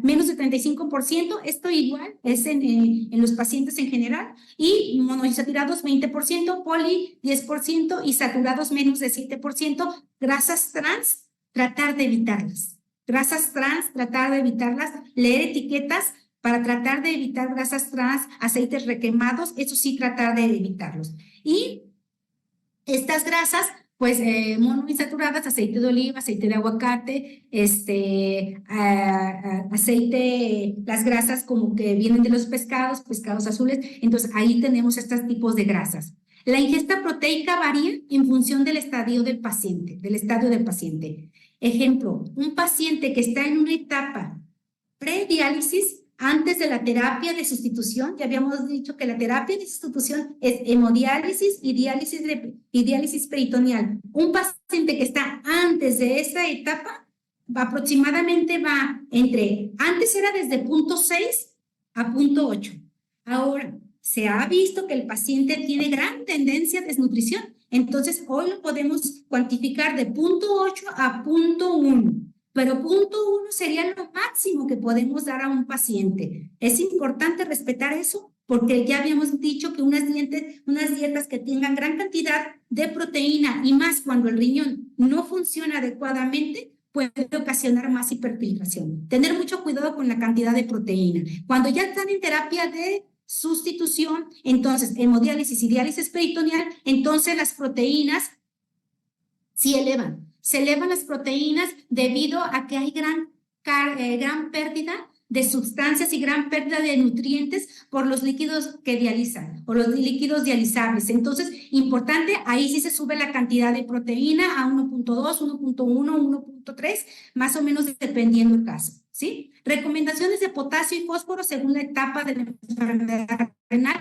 menos de 35%, esto igual es en los pacientes en general, y monoinsaturados 20%, poli 10% y saturados menos de 7%, grasas trans, tratar de evitarlas. Grasas trans, tratar de evitarlas, leer etiquetas para tratar de evitar grasas trans, aceites requemados, eso sí, tratar de evitarlos. Y estas grasas, pues monoinsaturadas, aceite de oliva, aceite de aguacate, aceite, las grasas como que vienen de los pescados, pescados azules, entonces ahí tenemos estos tipos de grasas. La ingesta proteica varía en función del estadio del paciente, Ejemplo, un paciente que está en una etapa prediálisis, antes de la terapia de sustitución, ya habíamos dicho que la terapia de sustitución es hemodiálisis y diálisis peritoneal. Un paciente que está antes de esa etapa, aproximadamente va antes era desde punto 6 a punto 8. Ahora, se ha visto que el paciente tiene gran tendencia a desnutrición. Entonces, hoy lo podemos cuantificar de punto 8 a punto 1. Pero punto 1 sería lo máximo que podemos dar a un paciente. Es importante respetar eso porque ya habíamos dicho que unas dietas que tengan gran cantidad de proteína y más cuando el riñón no funciona adecuadamente puede ocasionar más hiperfiltración. Tener mucho cuidado con la cantidad de proteína. Cuando ya están en terapia de sustitución, entonces hemodiálisis y diálisis peritoneal, entonces las proteínas sí elevan. Se elevan las proteínas debido a que hay gran pérdida de sustancias y gran pérdida de nutrientes por los líquidos que dializan o los líquidos dializables. Entonces, importante, ahí sí se sube la cantidad de proteína a 1.2, 1.1, 1.3, más o menos dependiendo el caso, ¿sí? Recomendaciones de potasio y fósforo según la etapa de la enfermedad renal.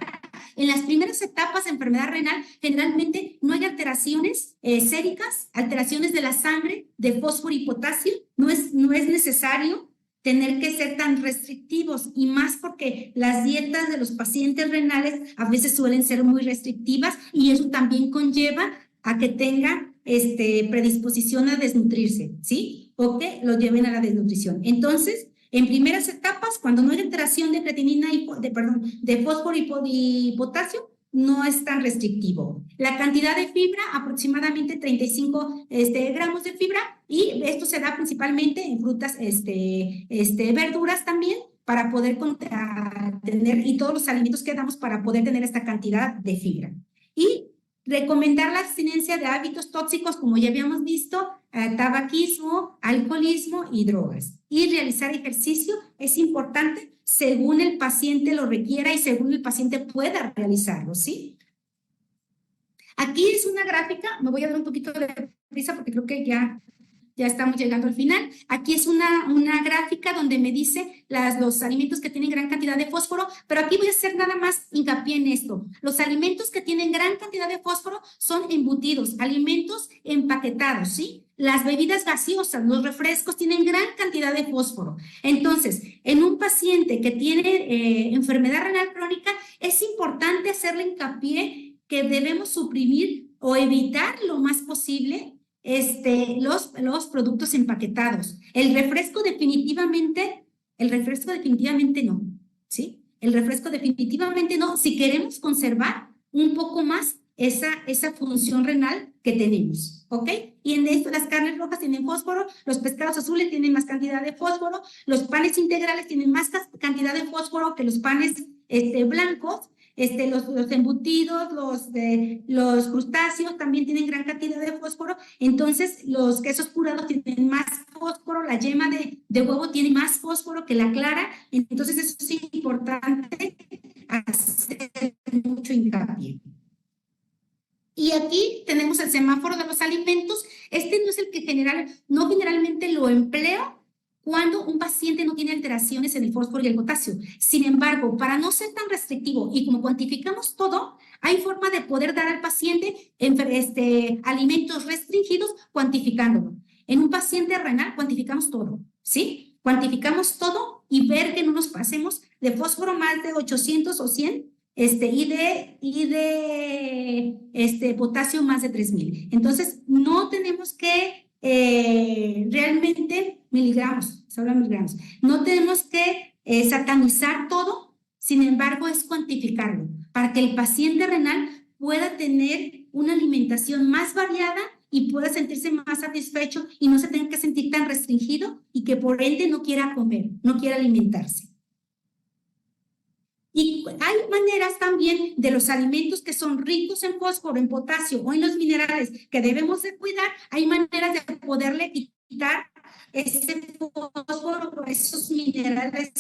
En las primeras etapas de enfermedad renal, generalmente no hay alteraciones séricas, alteraciones de la sangre, de fósforo y potasio. No es necesario tener que ser tan restrictivos y más porque las dietas de los pacientes renales a veces suelen ser muy restrictivas y eso también conlleva a que tengan predisposición a desnutrirse, ¿sí? O que lo lleven a la desnutrición. Entonces, en primeras etapas, cuando no hay alteración de creatinina de fósforo y potasio, no es tan restrictivo. La cantidad de fibra, aproximadamente 35 gramos de fibra, y esto se da principalmente en frutas, verduras también, para poder tener, y todos los alimentos que damos para poder tener esta cantidad de fibra. Y recomendar la abstinencia de hábitos tóxicos, como ya habíamos visto, tabaquismo, alcoholismo y drogas. Y realizar ejercicio es importante según el paciente lo requiera y según el paciente pueda realizarlo, ¿sí? Aquí es una gráfica, me voy a dar un poquito de prisa porque creo que ya estamos llegando al final. Aquí es una gráfica donde me dice los alimentos que tienen gran cantidad de fósforo, pero aquí voy a hacer nada más hincapié en esto. Los alimentos que tienen gran cantidad de fósforo son embutidos, alimentos empaquetados, ¿sí? Las bebidas gaseosas, los refrescos tienen gran cantidad de fósforo. Entonces, en un paciente que tiene enfermedad renal crónica, es importante hacerle hincapié que debemos suprimir o evitar lo más posible los productos empaquetados. El refresco definitivamente no, ¿sí? El refresco definitivamente no, si queremos conservar un poco más esa función renal que tenemos, ¿ok? Y en esto las carnes rojas tienen fósforo, los pescados azules tienen más cantidad de fósforo, los panes integrales tienen más cantidad de fósforo que los panes blancos. Los embutidos, los crustáceos también tienen gran cantidad de fósforo, entonces los quesos curados tienen más fósforo, la yema de huevo tiene más fósforo que la clara, entonces eso es importante hacer mucho hincapié. Y aquí tenemos el semáforo de los alimentos. No es el que generalmente lo empleo cuando un paciente no tiene alteraciones en el fósforo y el potasio. Sin embargo, para no ser tan restrictivo y como cuantificamos todo, hay forma de poder dar al paciente alimentos restringidos cuantificándolo. En un paciente renal cuantificamos todo, ¿sí? Cuantificamos todo y ver que no nos pasemos de fósforo más de 800 o 100, y de potasio más de 3000. Entonces, no tenemos que realmente miligramos, se habla miligramos, no tenemos que satanizar todo, sin embargo, es cuantificarlo para que el paciente renal pueda tener una alimentación más variada y pueda sentirse más satisfecho y no se tenga que sentir tan restringido y que por ende no quiera comer, no quiera alimentarse. Y hay maneras también de los alimentos que son ricos en fósforo, en potasio o en los minerales que debemos de cuidar, hay maneras de poderle quitar ese fósforo, esos minerales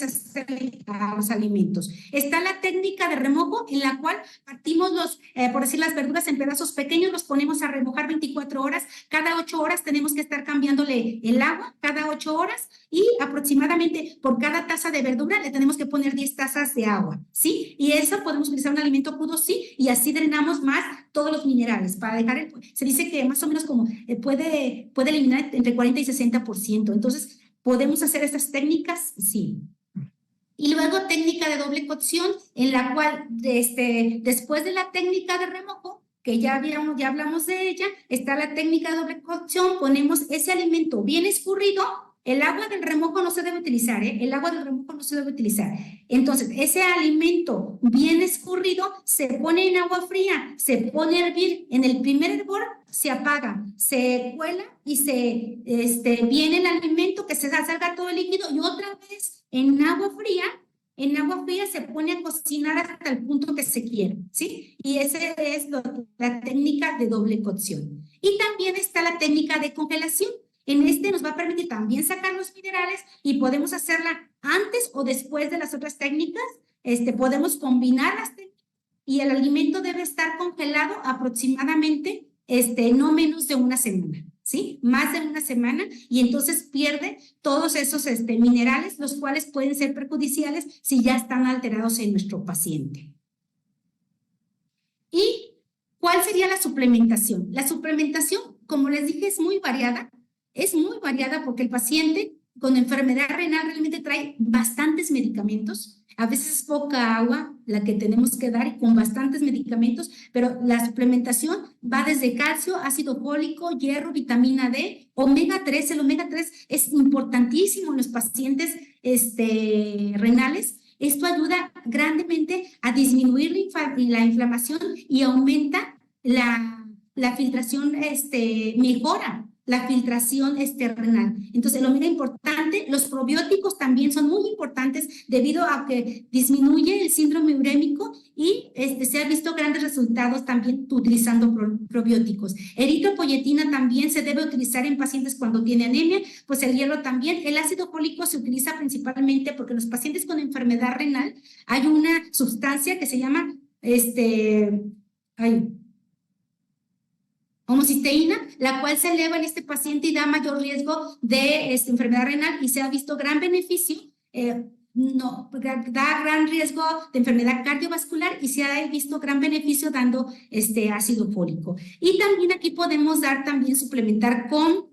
a los alimentos. Está la técnica de remojo en la cual partimos por decir las verduras en pedazos pequeños, los ponemos a remojar 24 horas, cada 8 horas tenemos que estar cambiándole el agua, cada 8 horas, y aproximadamente por cada taza de verdura le tenemos que poner 10 tazas de agua, ¿sí? Y eso podemos utilizar un alimento crudo, sí, y así drenamos más todos los minerales para dejar, se dice que más o menos como puede eliminar entre 40 y 60%. Entonces, ¿podemos hacer estas técnicas? Sí. Y luego técnica de doble cocción, en la cual después de la técnica de remojo, que ya hablamos de ella, está la técnica de doble cocción, ponemos ese alimento bien escurrido. El agua del remojo no se debe utilizar, ¿eh? El agua del remojo no se debe utilizar. Entonces, ese alimento bien escurrido se pone en agua fría, se pone a hervir. En el primer hervor se apaga, se cuela y viene el alimento que se salga todo el líquido y otra vez en agua fría se pone a cocinar hasta el punto que se quiere, ¿sí? Y esa es la técnica de doble cocción. Y también está la técnica de congelación. En nos va a permitir también sacar los minerales y podemos hacerla antes o después de las otras técnicas. Podemos combinar las técnicas y el alimento debe estar congelado aproximadamente no menos de una semana, ¿sí? Más de una semana, y entonces pierde todos esos minerales, los cuales pueden ser perjudiciales si ya están alterados en nuestro paciente. ¿Y cuál sería la suplementación? La suplementación, como les dije, es muy variada porque el paciente con enfermedad renal realmente trae bastantes medicamentos, a veces es poca agua la que tenemos que dar y con bastantes medicamentos, pero la suplementación va desde calcio, ácido fólico, hierro, vitamina D, omega 3. El omega 3 es importantísimo en los pacientes renales. Esto ayuda grandemente a disminuir la inflamación y aumenta la filtración, mejora la filtración renal. Entonces, el omega es importante. Los probióticos también son muy importantes debido a que disminuye el síndrome urémico y se han visto grandes resultados también utilizando probióticos. Eritropoyetina también se debe utilizar en pacientes cuando tienen anemia, pues el hierro también. El ácido fólico se utiliza principalmente porque en los pacientes con enfermedad renal hay una sustancia que se llama homocisteína, la cual se eleva en este paciente y da mayor riesgo de enfermedad renal, y se ha visto gran beneficio, da gran riesgo de enfermedad cardiovascular y se ha visto gran beneficio dando ácido fólico. Y también aquí podemos suplementar con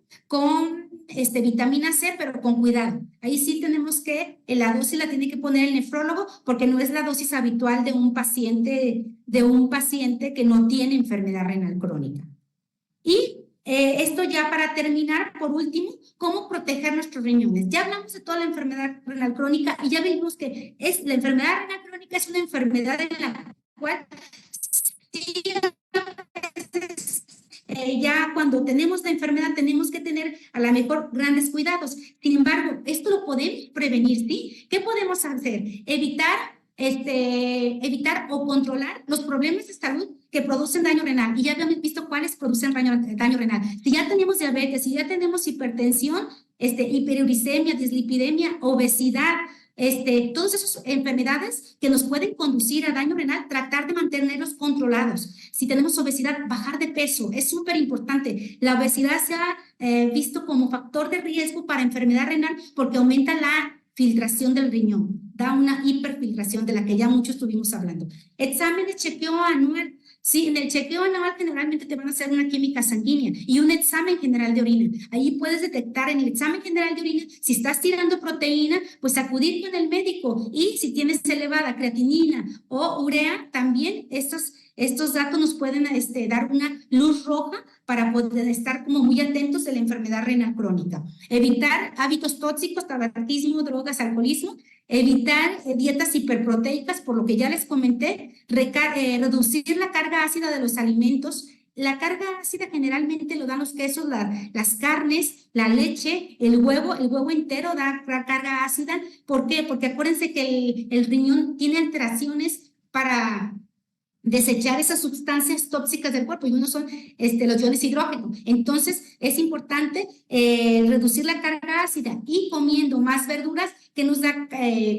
vitamina C, pero con cuidado. Ahí sí tenemos que, la dosis la tiene que poner el nefrólogo porque no es la dosis habitual de un paciente que no tiene enfermedad renal crónica. Y esto ya para terminar, por último, ¿cómo proteger nuestros riñones? Ya hablamos de toda la enfermedad renal crónica y ya vimos que la enfermedad renal crónica es una enfermedad en la cual ya cuando tenemos la enfermedad tenemos que tener a lo mejor grandes cuidados. Sin embargo, esto lo podemos prevenir, ¿sí? ¿Qué podemos hacer? Evitar o controlar los problemas de salud que producen daño renal, y ya habíamos visto cuáles producen daño renal. Si ya tenemos diabetes, si ya tenemos hipertensión, hiperuricemia, dislipidemia, obesidad, todas esas enfermedades que nos pueden conducir a daño renal, tratar de mantenerlos controlados. Si tenemos obesidad, bajar de peso, es súper importante. La obesidad se ha visto como factor de riesgo para enfermedad renal porque aumenta la filtración del riñón, da una hiperfiltración de la que ya mucho estuvimos hablando. Exámenes, chequeo anual Sí, en el chequeo anual generalmente te van a hacer una química sanguínea y un examen general de orina. Ahí puedes detectar en el examen general de orina si estás tirando proteína, pues acudir con el médico, y si tienes elevada creatinina o urea, también estos datos nos pueden dar una luz roja para poder estar como muy atentos de la enfermedad renal crónica. Evitar hábitos tóxicos, tabaquismo, drogas, alcoholismo. Evitar dietas hiperproteicas, por lo que ya les comenté. Reducir la carga ácida de los alimentos. La carga ácida generalmente lo dan los quesos, las carnes, la leche, el huevo entero da carga ácida. ¿Por qué? Porque acuérdense que el riñón tiene alteraciones para desechar esas sustancias tóxicas del cuerpo, y uno son los iones hidrógeno. Entonces, es importante reducir la carga ácida, y comiendo más verduras que nos da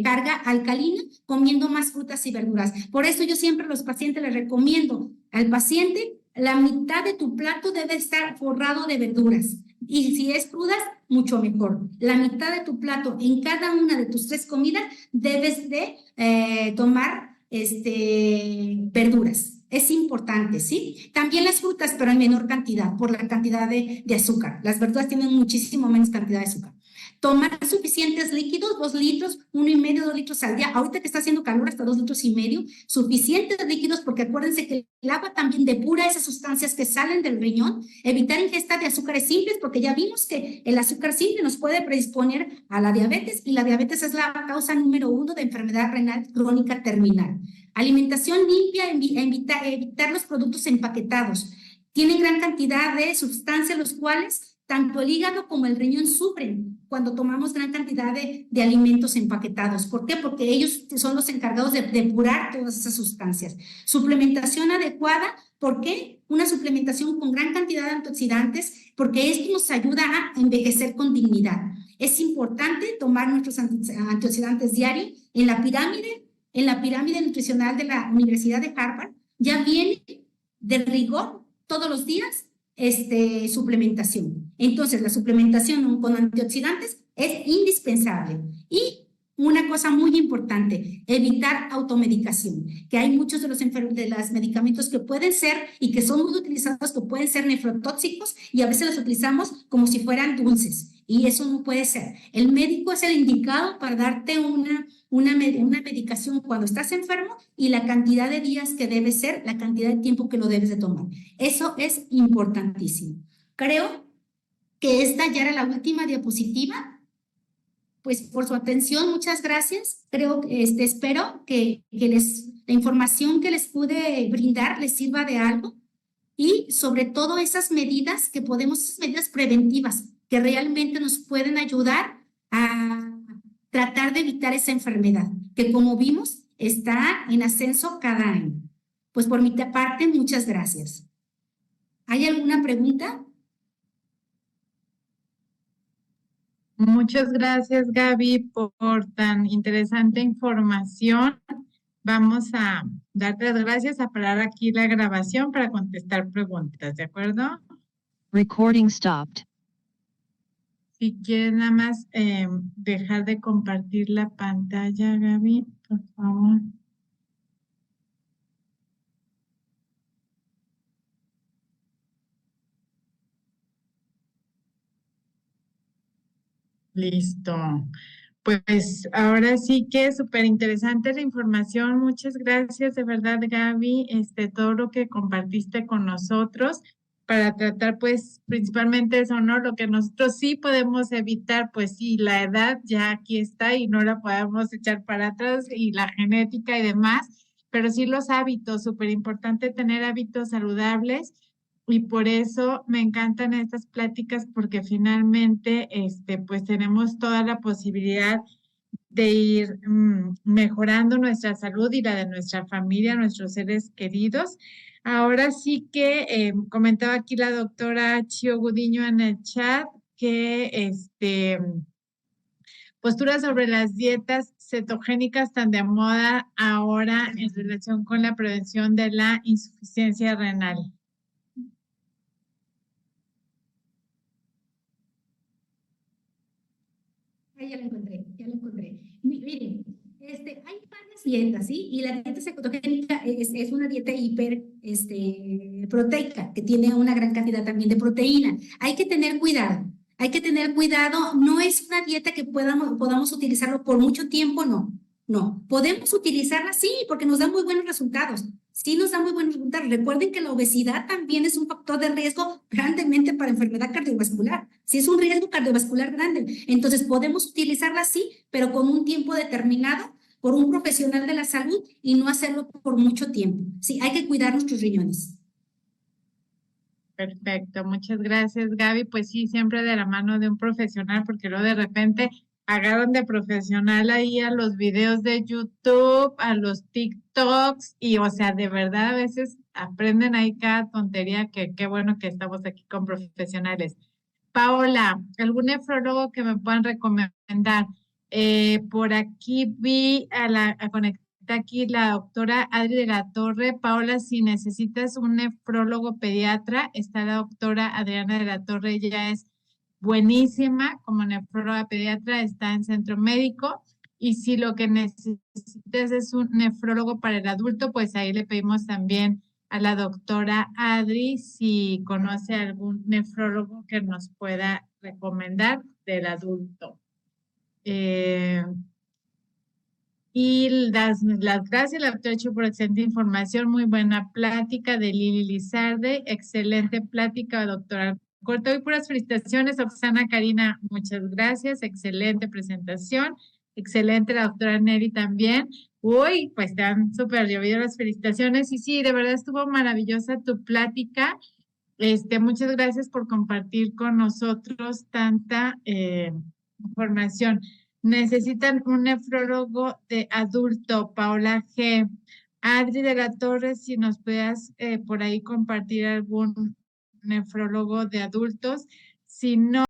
carga alcalina, comiendo más frutas y verduras. Por eso yo siempre a los pacientes les recomiendo al paciente, la mitad de tu plato debe estar forrado de verduras. Y si es crudas, mucho mejor. La mitad de tu plato en cada una de tus 3 comidas debes de tomar verduras. Es importante, ¿sí? También las frutas, pero en menor cantidad, por la cantidad de azúcar. Las verduras tienen muchísimo menos cantidad de azúcar. Tomar suficientes líquidos, 2 litros, 1,5, 2 litros al día. Ahorita que está haciendo calor, hasta 2,5 litros. Suficientes líquidos, porque acuérdense que el agua también depura esas sustancias que salen del riñón. Evitar ingesta de azúcares simples, porque ya vimos que el azúcar simple nos puede predisponer a la diabetes, y la diabetes es la causa número 1 de enfermedad renal crónica terminal. Alimentación limpia, evitar los productos empaquetados. Tienen gran cantidad de sustancias, los cuales tanto el hígado como el riñón sufren cuando tomamos gran cantidad de alimentos empaquetados. ¿Por qué? Porque ellos son los encargados de depurar todas esas sustancias. Suplementación adecuada. ¿Por qué? Una suplementación con gran cantidad de antioxidantes, porque esto nos ayuda a envejecer con dignidad. Es importante tomar nuestros antioxidantes diarios. En la pirámide nutricional de la Universidad de Harvard ya viene de rigor todos los días suplementación. Entonces, la suplementación con antioxidantes es indispensable. Y una cosa muy importante, evitar automedicación, que hay muchos de los medicamentos que pueden ser y que son muy utilizados, que pueden ser nefrotóxicos, y a veces los utilizamos como si fueran dulces, y eso no puede ser. El médico es el indicado para darte una medicación cuando estás enfermo, y la cantidad de días que debe ser, la cantidad de tiempo que lo debes de tomar. Eso es importantísimo. Creo que esta ya era la última diapositiva. Pues por su atención, muchas gracias. Creo que espero que la información que les pude brindar les sirva de algo, y sobre todo esas medidas esas medidas preventivas que realmente nos pueden ayudar a tratar de evitar esa enfermedad, que como vimos está en ascenso cada año. Pues por mi parte, muchas gracias. ¿Hay alguna pregunta? Muchas gracias, Gaby, por tan interesante información. Vamos a darte las gracias, a parar aquí la grabación para contestar preguntas, ¿de acuerdo? Recording stopped. Si quieres nada más dejar de compartir la pantalla, Gaby, por favor. Listo. Pues ahora sí que es súper interesante la información. Muchas gracias de verdad, Gaby, todo lo que compartiste con nosotros para tratar, pues, principalmente eso, ¿no? Lo que nosotros sí podemos evitar, pues sí, la edad ya aquí está y no la podemos echar para atrás, y la genética y demás, pero sí los hábitos, súper importante tener hábitos saludables. Y por eso me encantan estas pláticas, porque finalmente, pues tenemos toda la posibilidad de ir mejorando nuestra salud y la de nuestra familia, nuestros seres queridos. Ahora sí que comentaba aquí la doctora Chio Gudiño en el chat que posturas sobre las dietas cetogénicas tan de moda ahora en relación con la prevención de la insuficiencia renal. Ya lo encontré, ya lo encontré. Miren, Hay varias dietas, ¿sí? Y la dieta cetogénica es una dieta hiper, proteica, que tiene una gran cantidad también de proteína. Hay que tener cuidado, no es una dieta que podamos utilizarlo por mucho tiempo, no. No, podemos utilizarla, sí, porque nos da muy buenos resultados. Sí, nos da muy buenos resultados. Recuerden que la obesidad también es un factor de riesgo grandemente para enfermedad cardiovascular. Sí, es un riesgo cardiovascular grande. Entonces, podemos utilizarla, sí, pero con un tiempo determinado por un profesional de la salud y no hacerlo por mucho tiempo. Sí, hay que cuidar nuestros riñones. Perfecto, muchas gracias, Gaby. Pues sí, siempre de la mano de un profesional, porque luego de repente agarran de profesional ahí a los videos de YouTube, a los TikToks, y o sea, de verdad a veces aprenden ahí cada tontería, que qué bueno que estamos aquí con profesionales. Paola, ¿algún nefrólogo que me puedan recomendar? Por aquí vi a conectar aquí la doctora Adri de la Torre. Paola, si necesitas un nefrólogo pediatra, está la doctora Adriana de la Torre, ella es buenísima como nefróloga pediatra, está en centro médico. Y si lo que necesitas es un nefrólogo para el adulto, pues ahí le pedimos también a la doctora Adri si conoce algún nefrólogo que nos pueda recomendar del adulto. Y las gracias, la doctora Chu, por excelente información, muy buena plática de Lili Lizarde, excelente plática, doctora Corta. Hoy puras felicitaciones, Oxana Karina, muchas gracias, excelente presentación, excelente la doctora Neri también. Uy, pues te han súper llovido las felicitaciones y sí, de verdad estuvo maravillosa tu plática. Muchas gracias por compartir con nosotros tanta información. Necesitan un nefrólogo de adulto, Paola G. Adri de la Torre, si nos puedas por ahí compartir algún nefrólogo de adultos. Si no,